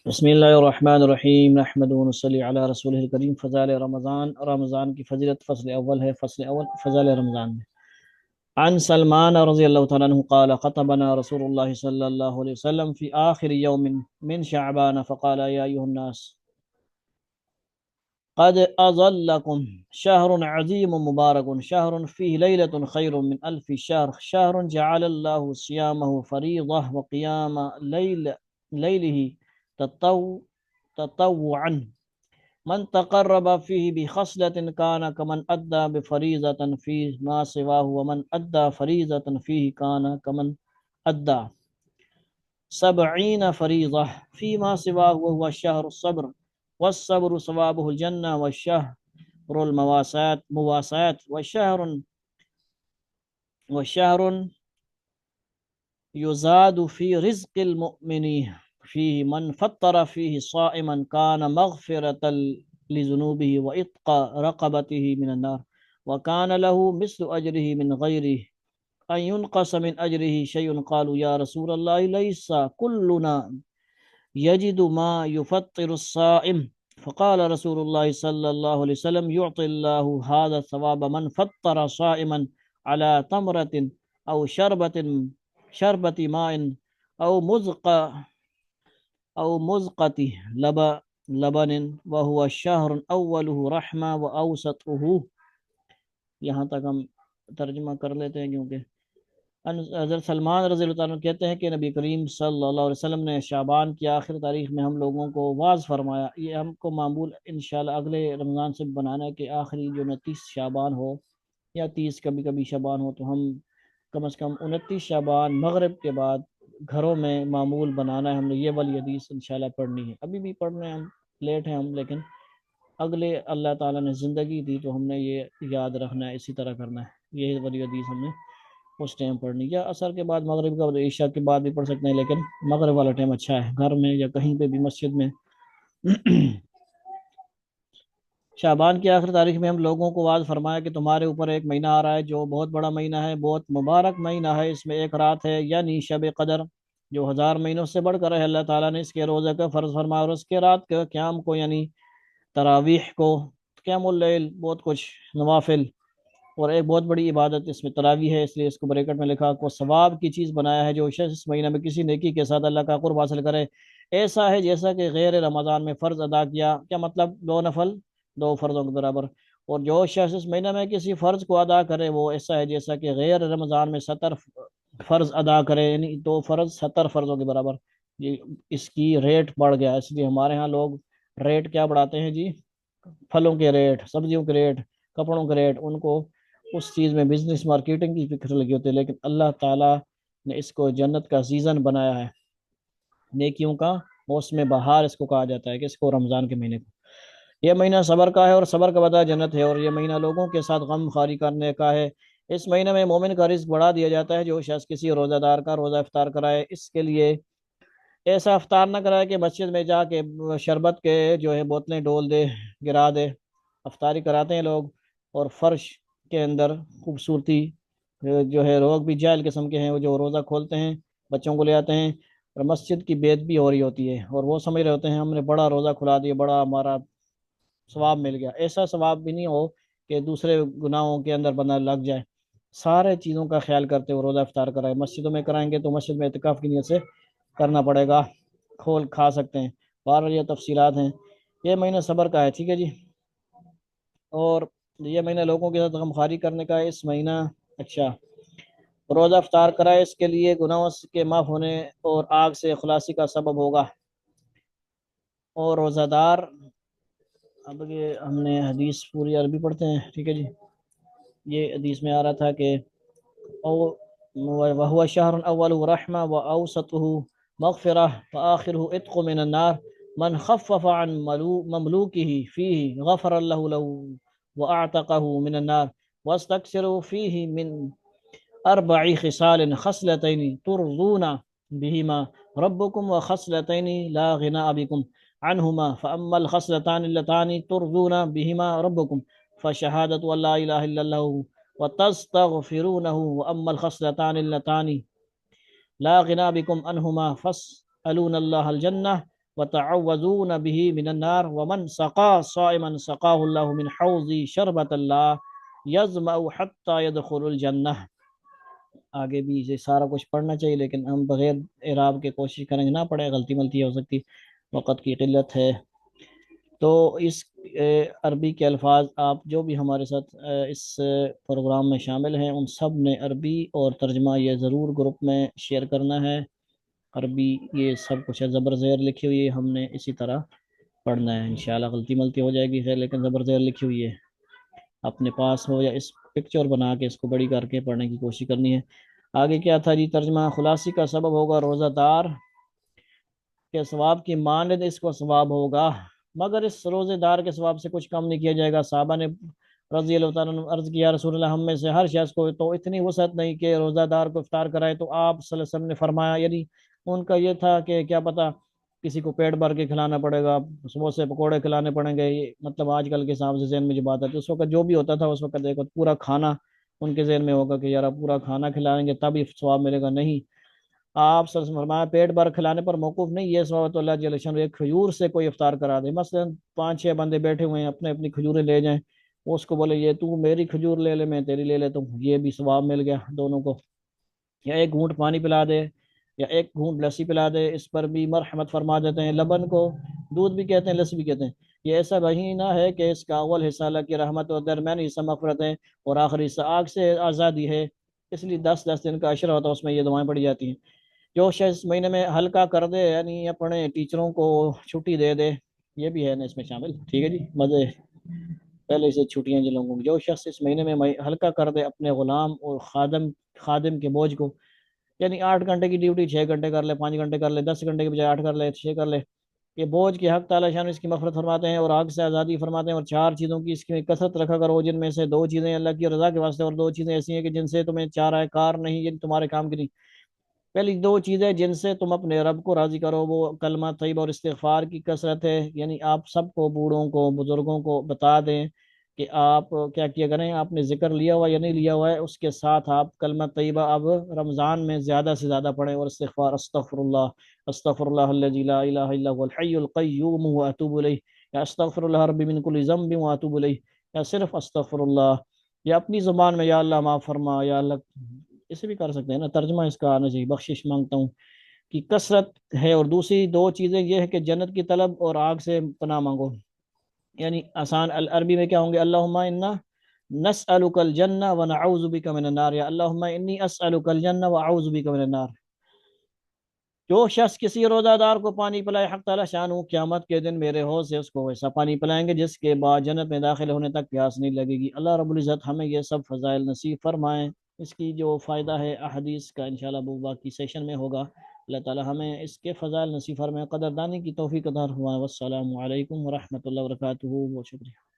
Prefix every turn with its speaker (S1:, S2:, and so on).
S1: بسم اللہ الرحمن الرحیم نحمد و نصلی علی رسول الکریم۔ فضائل رمضان، رمضان کی فضیلت فصل اول ہے۔ فصل اول فضائل رمضان میں عن سلمان رضی اللہ تعالیٰ عنہ قال خطبنا رسول اللہ صلی اللہ علیہ وسلم فی آخر یوم من شعبان فقال یا ایها الناس قد أظلكم شهر عظيم مبارك، شهر فيه ليلة خير من ألف شهر، شهر جعل الله صيامه فريضة وقيام ليله تطو تطوعا، من تقرب فيه بخصلة كان كمن أدى بفريضة فيما سواه، ومن أدى فريضة فيه كان كمن أدى 70 فريضة فيما سواه، وهو الشهر الصبر، والصبر ثوابه الجنة، والشهر مواساة، وشهر يزاد في رزق المؤمن فيه، من فطر فيه صائما كان مغفرة لذنوبه وإتق رقبته من النار، وكان له مثل أجره من غيره أن ينقص من أجره شيء. قالوا يا رسول الله ليس كلنا يجد ما يفطر الصائم؟ فقال رسول الله صلى الله عليه وسلم يعطي الله هذا الثواب من فطر صائما على تمرة أو شربة ماء أو مزقة لبن، وهو الشهر أوله رحمة وأوسطه. یہاں تک ہم ترجمہ کر لیتے ہیں، کیونکہ حضرت سلمان رضی اللہ عنہ کہتے ہیں کہ نبی کریم صلی اللہ علیہ وسلم نے شعبان کی آخر تاریخ میں ہم لوگوں کو واعظ فرمایا۔ یہ ہم کو معمول انشاءاللہ اگلے رمضان سے بنانا ہے کہ آخری جو 29 شعبان ہو یا 30 کبھی کبھی شعبان ہو، تو ہم کم از کم 29 شعبان مغرب کے بعد گھروں میں معمول بنانا ہے۔ ہم نے یہ والی حدیث انشاءاللہ پڑھنی ہے، ابھی بھی پڑھنے ہم لیٹ ہیں ہم، لیکن اگلے اللہ تعالیٰ نے زندگی دی تو ہم نے یہ یاد رکھنا ہے، اسی طرح کرنا ہے۔ یہ والی حدیث ہم نے اس ٹائم پڑھنی، یا عصر کے بعد مغرب کا عشاء کے بعد بھی پڑھ سکتے ہیں، لیکن مغرب والا ٹائم اچھا ہے، گھر میں یا کہیں پہ بھی مسجد میں۔ شعبان کی آخر تاریخ میں ہم لوگوں کو واضح فرمایا کہ تمہارے اوپر ایک مہینہ آ رہا ہے جو بہت بڑا مہینہ ہے، بہت مبارک مہینہ ہے، اس میں ایک رات ہے یعنی شب قدر، جو 1000 مہینوں سے بڑھ کر ہے۔ اللہ تعالیٰ نے اس کے روزے کا فرض فرمایا اور اس کے رات کے قیام کو یعنی تراویح کو، قیام اللیل، بہت کچھ نوافل، اور ایک بہت بڑی عبادت اس میں تراویح ہے، اس لیے اس کو بریکٹ میں لکھا کو ثواب کی چیز بنایا ہے۔ جو شخص اس مہینہ میں کسی نیکی کے ساتھ اللہ کا قرب حاصل کرے، ایسا ہے جیسا کہ غیر رمضان میں فرض ادا کیا۔ کیا مطلب؟ 2 نفل 2 فرضوں کے برابر۔ اور جو شخص اس مہینہ میں کسی فرض کو ادا کرے، وہ ایسا ہے جیسا کہ غیر رمضان میں 70 فرض ادا کرے، یعنی 2 فرض 70 فرضوں کے برابر۔ جی، اس کی ریٹ بڑھ گیا، اس لیے ہمارے ہاں لوگ ریٹ کیا بڑھاتے ہیں جی؟ پھلوں کے ریٹ، سبزیوں کے ریٹ، کپڑوں کے ریٹ، ان کو اس چیز میں بزنس مارکیٹنگ کی فکر لگی ہوتی ہے، لیکن اللہ تعالیٰ نے اس کو جنت کا سیزن بنایا ہے، نیکیوں کا موسم بہار اس کو کہا جاتا ہے، کہ اس کو رمضان کے مہینے کو۔ یہ مہینہ صبر کا ہے اور صبر کا بدلہ جنت ہے، اور یہ مہینہ لوگوں کے ساتھ غم خواری کرنے کا ہے۔ اس مہینے میں مومن کا رزق بڑھا دیا جاتا ہے۔ جو شخص کسی روزہ دار کا روزہ افطار کرائے، اس کے لیے ایسا افطار نہ کرائے کہ مسجد میں جا کے شربت کے جو ہے بوتلیں ڈول دے، گرا دے۔ افطاری کراتے ہیں لوگ، اور فرش کے اندر خوبصورتی جو ہے، لوگ بھی جاہل قسم کے ہیں، وہ جو روزہ کھولتے ہیں بچوں کو لے آتے ہیں، اور مسجد کی بید بھی ہو رہی ہوتی ہے، اور وہ سمجھ رہے ہوتے ہیں ہم نے بڑا روزہ کھلا دیا، بڑا ہمارا ثواب مل گیا۔ ایسا ثواب بھی نہیں ہو کہ دوسرے گناہوں کے اندر بندہ لگ جائے۔ سارے چیزوں کا خیال کرتے ہوئے روزہ افطار کرائے۔ مسجدوں میں کرائیں گے تو مسجد میں اعتکاف کی نیت سے کرنا پڑے گا، کھول کھا سکتے ہیں، بہرحال یہ تفصیلات ہیں۔ یہ مہینہ صبر کا ہے، ٹھیک ہے جی، اور یہ مہینہ لوگوں کے ساتھ غمخواری کرنے کا ہے۔ اس مہینہ اچھا روزہ افطار کرائے، اس کے لیے گناہوں کے معاف ہونے اور آگ سے خلاصی کا سبب ہوگا۔ اور روزہ دار، اب یہ ہم نے حدیث پوری عربی پڑھتے ہیں، ٹھیک ہے جی۔ یہ حدیث میں آ رہا تھا کہ وَهُوَ شَهْرٌ أَوَّلُهُ رَحْمَةٌ وَأَوْسَطُهُ مَغْفِرَةٌ وَآخِرُهُ عِتْقٌ مِّنَ النَّارِ، من خفف عن مملوكه فيه غفر الله له وأعتقه من النار، واستكثروا فيه من 4 خصال: خصلتين ترضون بهما ربكم، وخصلتين لا غنى بكم عنهما، فأما الخصلتان اللتان ترضون بهما ربكم فشهادة أن لا إله إلا الله وتستغفرونه، وأما الخصلتان اللتان لا غنى بكم عنهما فاسألون الله الجنة وتعوذون به من النار ومن سقى صائما سقاه الله من حوض شربة الله يظمأ حتى يدخل الجنة۔ آگے بھی یہ سارا کچھ پڑھنا چاہیے لیکن ہم بغیر اعراب کے کوشش کریں گے، نہ پڑھے، غلطی ملتی ہو سکتی، وقت کی قلت ہے۔ تو اس عربی کے الفاظ آپ جو بھی ہمارے ساتھ اس پروگرام میں شامل ہیں ان سب نے عربی اور ترجمہ یہ ضرور گروپ میں شیئر کرنا ہے۔ عربی یہ سب کچھ ہے، زبر زیر لکھی ہوئی ہے، ہم نے اسی طرح پڑھنا ہے انشاءاللہ۔ غلطی ملتی ہو جائے گی خیر، لیکن زبر زیر لکھی ہوئی ہے، اپنے پاس ہو یا اس پکچر بنا کے اس کو بڑی کر کے پڑھنے کی کوشش کرنی ہے۔ آگے کیا تھا جی؟ ترجمہ خلاصی کا سبب ہوگا روزہ دار کے ثواب کی مانند اس کو ثواب ہوگا، مگر اس روزے دار کے ثواب سے کچھ کم نہیں کیا جائے گا۔ صحابہ نے رضی اللہ تعالیٰ عنہ عرض کیا، رسول اللہ ہم میں سے ہر شخص کو تو اتنی وسعت نہیں کہ روزہ دار کو افطار کرائے، تو آپ صلی اللہ علیہ وسلم نے فرمایا، یعنی ان کا یہ تھا کہ کیا پتہ کسی کو پیٹ بھر کے کھلانا پڑے گا، سموسے پکوڑے کھلانے پڑیں گے، یہ مطلب آج کل کے حساب سے ذہن میں جو بات ہے، اس وقت جو بھی ہوتا تھا اس وقت دیکھو پورا کھانا ان کے ذہن میں ہوگا کہ یار پورا کھانا کھلائیں گے تب ہی ثواب ملے گا، نہیں، آپ صلی اللہ علیہ وسلم فرمایا پیٹ بھر کھلانے پر موقوف نہیں، یہ ثواب تو اللہ جل شانہ ایک کھجور سے کوئی افطار کرا دے، مثلا 5-6 بندے بیٹھے ہوئے ہیں، اپنے اپنی کھجوریں لے جائیں، اس کو بولے یہ تو میری کھجور لے لے میں تیری لے لیتا ہوں، یہ بھی ثواب مل گیا دونوں کو، یا ایک گھونٹ پانی پلا دے یا ایک گھونٹ لسی پلا دے، اس پر بھی مرحمت فرما دیتے ہیں۔ لبن کو دودھ بھی کہتے ہیں، لسی بھی کہتے ہیں، یہ ایسا مہینہ ہے کہ اس کا اول حصہ اللہ کی رحمت اور درمیانی حصہ مغفرت ہے اور آخری حصہ آگ سے آزادی ہے، اس لیے 10 دن کا عشرہ ہوتا ہے، اس میں یہ دعائیں پڑھی جاتی ہیں۔ جو شخص اس مہینے میں ہلکا کر دے، یعنی اپنے ٹیچروں کو چھٹی دے دے، یہ بھی ہے نا اس میں شامل، ٹھیک ہے جی، مزے پہلے سے چھٹیاں جن لوگوں کو، جو شخص اس مہینے میں ہلکا کر دے اپنے غلام اور خادم کے بوجھ کو، یعنی 8 گھنٹے کی ڈیوٹی 6 گھنٹے کر لے، 5 گھنٹے کر لے، 10 گھنٹے کے بجائے 8 کر لے، 6 کر لے، یہ بوجھ کے حق تعالیٰ شان اس کی مغفرت فرماتے ہیں اور آگ سے آزادی فرماتے ہیں، اور 4 چیزوں کی اس کی کثرت رکھا کرو، جن میں سے 2 چیزیں اللہ کی رضا کے واسطے اور 2 چیزیں ایسی ہیں کہ جن سے تمہیں چارہ کار نہیں، یعنی تمہارے کام کی نہیں۔ پہلی 2 چیزیں جن سے تم اپنے رب کو راضی کرو وہ کلمہ طیبہ اور استغفار کی کثرت ہے، یعنی آپ سب کو، بوڑھوں کو، بزرگوں کو بتا دیں کہ آپ کیا کیا کریں، آپ نے ذکر لیا ہوا یا نہیں لیا ہوا ہے، اس کے ساتھ آپ کلمہ طیبہ اب رمضان میں زیادہ سے زیادہ پڑھیں، اور استغفار، استغفر اللہ الذی لا الہ الا هو الحی القیوم واتوب الیہ، یا استغفر اللہ ربی من کل ذنب واتوب الیہ، یا صرف استغفر اللہ، یا اپنی زبان میں یا اللہ معاف فرما، یا اللہ، اسے بھی کر سکتے ہیں نا، ترجمہ اس کا آنا چاہیے، بخشش مانگتا ہوں کی کثرت ہے، اور دوسری 2 چیزیں یہ ہے کہ جنت کی طلب اور آگ سے پناہ مانگو، یعنی آسان عربی میں کیا ہوں گے؟ اللہم انا نسألک الجنہ ونعوذ بک من النار، یا اللہم انی اسألک الجنہ واعوذ بک من النار۔ جو شخص کسی روزہ دار کو پانی پلائے، حق تعالیٰ شان قیامت کے دن میرے حوض سے اس کو ویسا پانی پلائیں گے جس کے بعد جنت میں داخل ہونے تک پیاس نہیں لگے گی۔ اللہ رب العزت ہمیں یہ سب فضائل نصیب فرمائیں۔ اس کی جو فائدہ ہے احادیث کا انشاءاللہ وہ باقی سیشن میں ہوگا۔ اللہ تعالیٰ ہمیں اس کے فضائل نصیب فرمائیں، قدردانی کی توفیق عطا فرمائے۔ والسلام علیکم ورحمۃ اللہ وبرکاتہ، بہت شکریہ۔